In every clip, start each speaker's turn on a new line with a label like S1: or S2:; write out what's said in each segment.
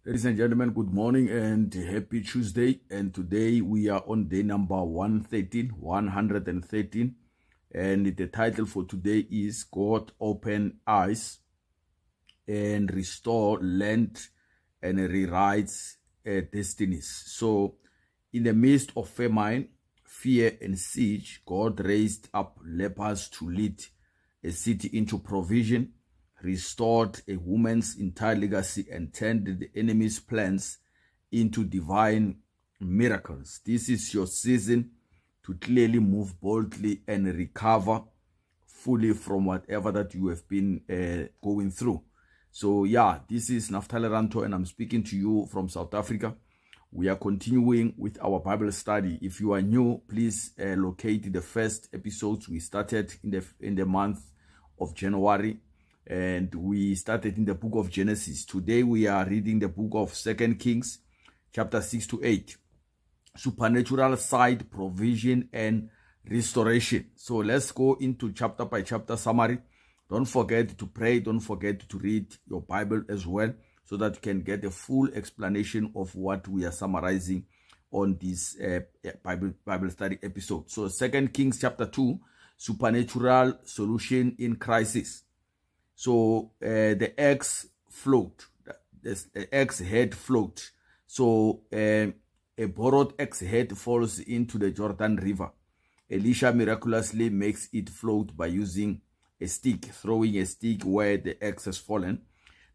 S1: Ladies and gentlemen, good morning and happy Tuesday. And today we are on day number 113. And the title for today is God Open Eyes and Restore Land and Rewrites Destinies. So in the midst of famine, fear and siege, God raised up lepers to lead a city into provision, restored a woman's entire legacy, and turned the enemy's plans into divine miracles. This is your season to clearly move boldly and recover fully from whatever that you have been going through. So yeah, this is Naftali Ranto and I'm speaking to you from South Africa. We are continuing with our Bible study. If you are new, please locate the first episodes we started in the month of January, and we started in the book of Genesis. Today we are reading the book of 2 Kings, chapter 6 to 8. Supernatural side, provision, and restoration. So let's go into chapter by chapter summary. Don't forget to pray. Don't forget to read your Bible as well, so that you can get a full explanation of what we are summarizing on this Bible study episode. So 2 Kings chapter 2, supernatural solution in crisis. So the axe float, the axe head float. So a borrowed axe head falls into the Jordan River. Elisha miraculously makes it float by using a stick, throwing a stick where the axe has fallen.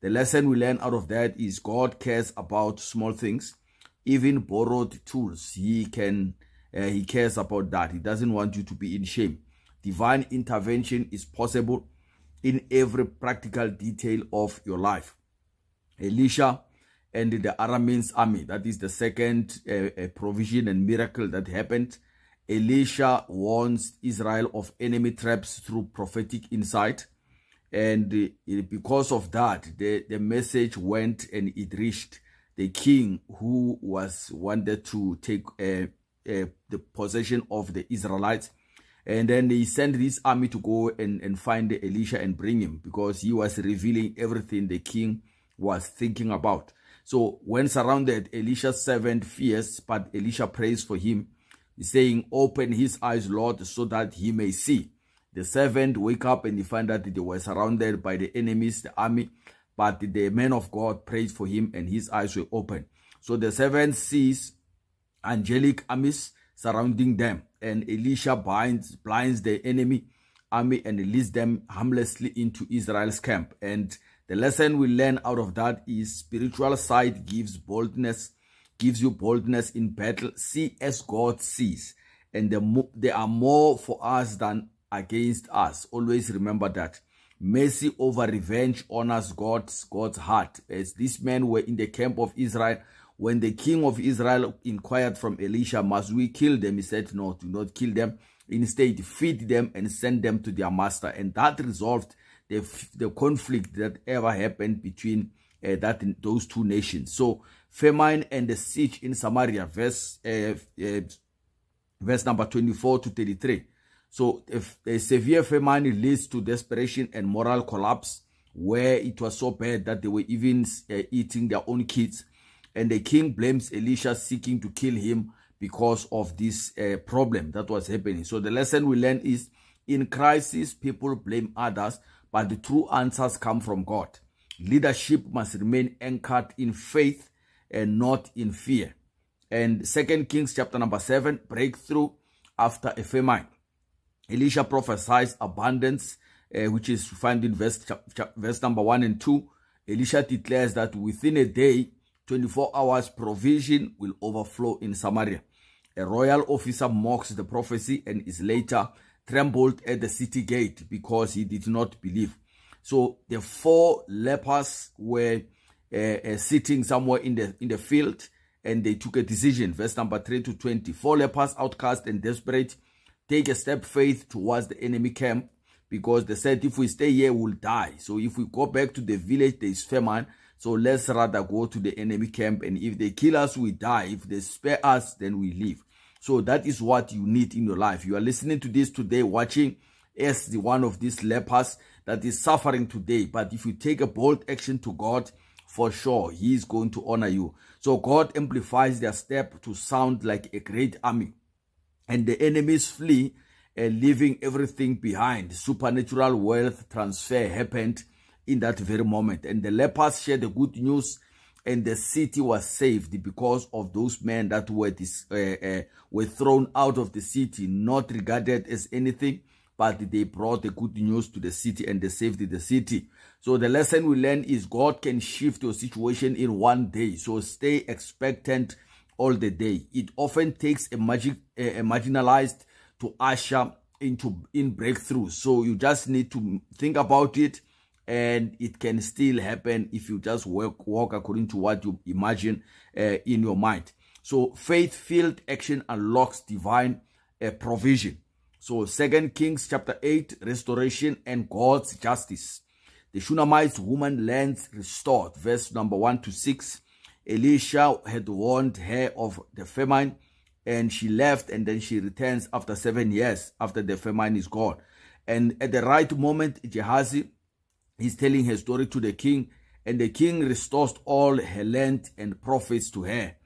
S1: The lesson we learn out of that is God cares about small things, even borrowed tools. He cares about that. He doesn't want you to be in shame. Divine intervention is possible in every practical detail of your life. Elisha and the Arameans army, that is the second provision and miracle that happened. Elisha warns Israel of enemy traps through prophetic insight. And because of that, the message went and it reached the king who wanted to take the possession of the Israelites. And then they sent this army to go and find Elisha and bring him, because he was revealing everything the king was thinking about. So when surrounded, Elisha's servant fears, but Elisha prays for him, saying, "Open his eyes, Lord, so that he may see." The servant wake up and he find that they were surrounded by the enemies, the army, but the man of God prayed for him and his eyes were open. So the servant sees angelic armies surrounding them, and Elisha blinds the enemy army and leads them harmlessly into Israel's camp. And the lesson we learn out of that is spiritual sight gives you boldness in battle. See as God sees, and there are more for us than against us. Always remember that. Mercy over revenge honors God's heart. As these men were in the camp of Israel, when the king of Israel inquired from Elisha, "Must we kill them?" he said, "No, do not kill them. Instead, feed them and send them to their master." And that resolved the conflict that ever happened between those two nations. So famine and the siege in Samaria, verse number 24 to 33. So if a severe famine leads to desperation and moral collapse, where it was so bad that they were even eating their own kids. And the king blames Elisha, seeking to kill him because of this problem that was happening. So the lesson we learn is, in crisis, people blame others, but the true answers come from God. Leadership must remain anchored in faith and not in fear. And 2 Kings chapter number 7, breakthrough after a famine. Elisha prophesies abundance, which is found in verse number 1 and 2. Elisha declares that within a day, 24 hours, provision will overflow in Samaria. A royal officer mocks the prophecy and is later trembled at the city gate because he did not believe. So the 4 lepers were sitting somewhere in the field, and they took a decision. Verse number 3 to 20. 4 lepers, outcast and desperate, take a step faith towards the enemy camp, because they said, if we stay here, we'll die. So if we go back to the village, there is famine. So let's rather go to the enemy camp, and if they kill us, we die. If they spare us, then we live. So that is what you need in your life. You are listening to this today, watching as one of these lepers that is suffering today. But if you take a bold action to God, for sure, he is going to honor you. So God amplifies their step to sound like a great army. And the enemies flee, leaving everything behind. Supernatural wealth transfer happened in that very moment. And the lepers shared the good news, and the city was saved because of those men that were thrown out of the city, not regarded as anything, but they brought the good news to the city and they saved the city. So the lesson we learn is God can shift your situation in one day. So stay expectant all the day. It often takes a marginalized to usher in breakthrough. So you just need to think about it, and it can still happen if you just walk according to what you imagine in your mind. So faith-filled action unlocks divine provision. So 2 Kings chapter 8, restoration and God's justice. The Shunammite woman lands restored. Verse number 1 to 6. Elisha had warned her of the famine, and she left, and then she returns after 7 years after the famine is gone. And at the right moment, Gehazi is telling her story to the king, and the king restores all her land and profits to her.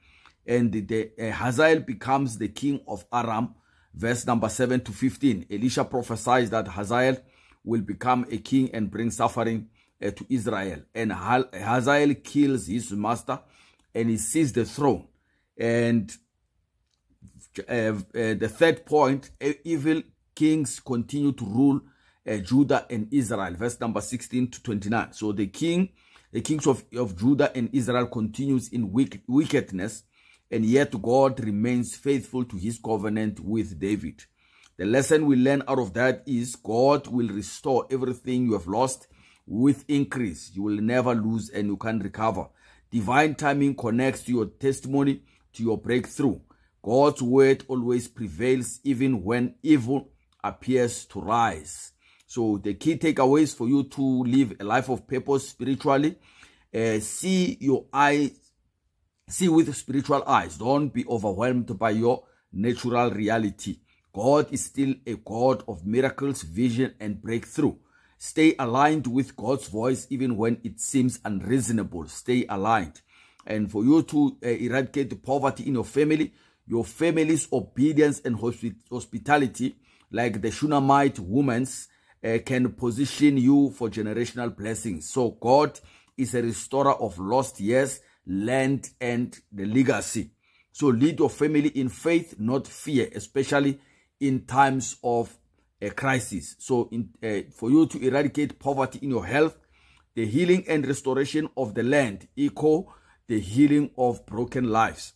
S1: And Hazael becomes the king of Aram. Verse number 7 to 15. Elisha prophesies that Hazael will become a king and bring suffering to Israel. And Hazael kills his master, and he seizes the throne. And the third point, evil kings continue to rule Judah and Israel. Verse number 16 to 29. So the kings of Judah and Israel continues in wickedness, and yet God remains faithful to his covenant with David. The lesson we learn out of that is God will restore everything you have lost with increase. You will never lose, and you can recover. Divine timing connects to your testimony, to your breakthrough. God's word always prevails even when evil appears to rise. So the key takeaways for you to live a life of purpose spiritually: see with spiritual eyes. Don't be overwhelmed by your natural reality. God is still a God of miracles, vision, and breakthrough. Stay aligned with God's voice even when it seems unreasonable. Stay aligned. And for you to eradicate the poverty in your family's obedience and hospitality, like the Shunammite woman's, can position you for generational blessings. So God is a restorer of lost years, land, and the legacy. So lead your family in faith, not fear, especially in times of a crisis. So for you to eradicate poverty in your health, the healing and restoration of the land echo the healing of broken lives.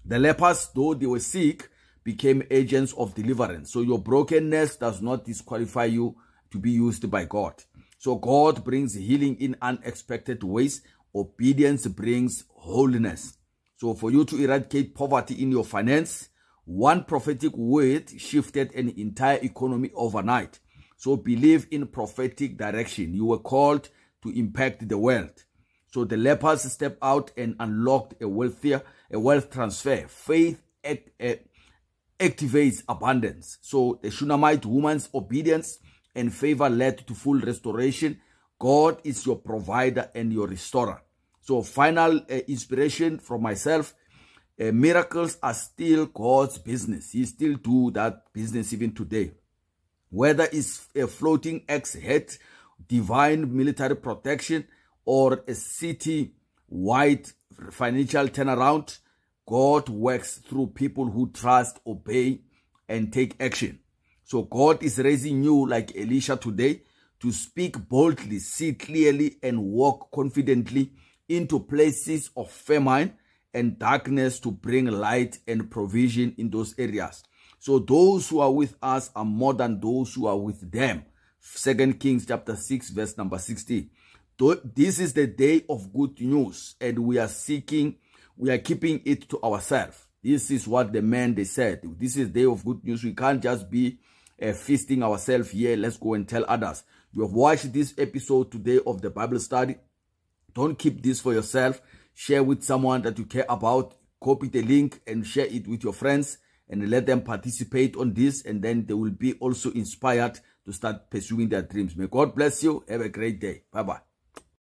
S1: The lepers, though they were sick, became agents of deliverance. So your brokenness does not disqualify you to be used by God. So God brings healing in unexpected ways. Obedience brings holiness. So for you to eradicate poverty in your finance, one prophetic word shifted an entire economy overnight. So believe in prophetic direction. You were called to impact the world. So the lepers stepped out and unlocked a wealth transfer. Faith activates abundance. So the Shunammite woman's obedience and favor led to full restoration. God is your provider and your restorer. So final inspiration from myself: miracles are still God's business. He still do that business even today. Whether it's a floating ex-head, divine military protection, or a city-wide financial turnaround, God works through people who trust, obey, and take action. So God is raising you like Elisha today to speak boldly, see clearly, and walk confidently into places of famine and darkness to bring light and provision in those areas. So those who are with us are more than those who are with them. 2 Kings chapter 6 verse number 16. This is the day of good news, and we are keeping it to ourselves. This is what the men, they said. This is the day of good news. We can't just be feasting ourselves here. Let's go and tell others. You have watched this episode today of the Bible study. Don't keep this for yourself. Share with someone that you care about. Copy the link and share it with your friends and let them participate on this, and then they will be also inspired to start pursuing their dreams. May God bless you. Have a great day. Bye-bye.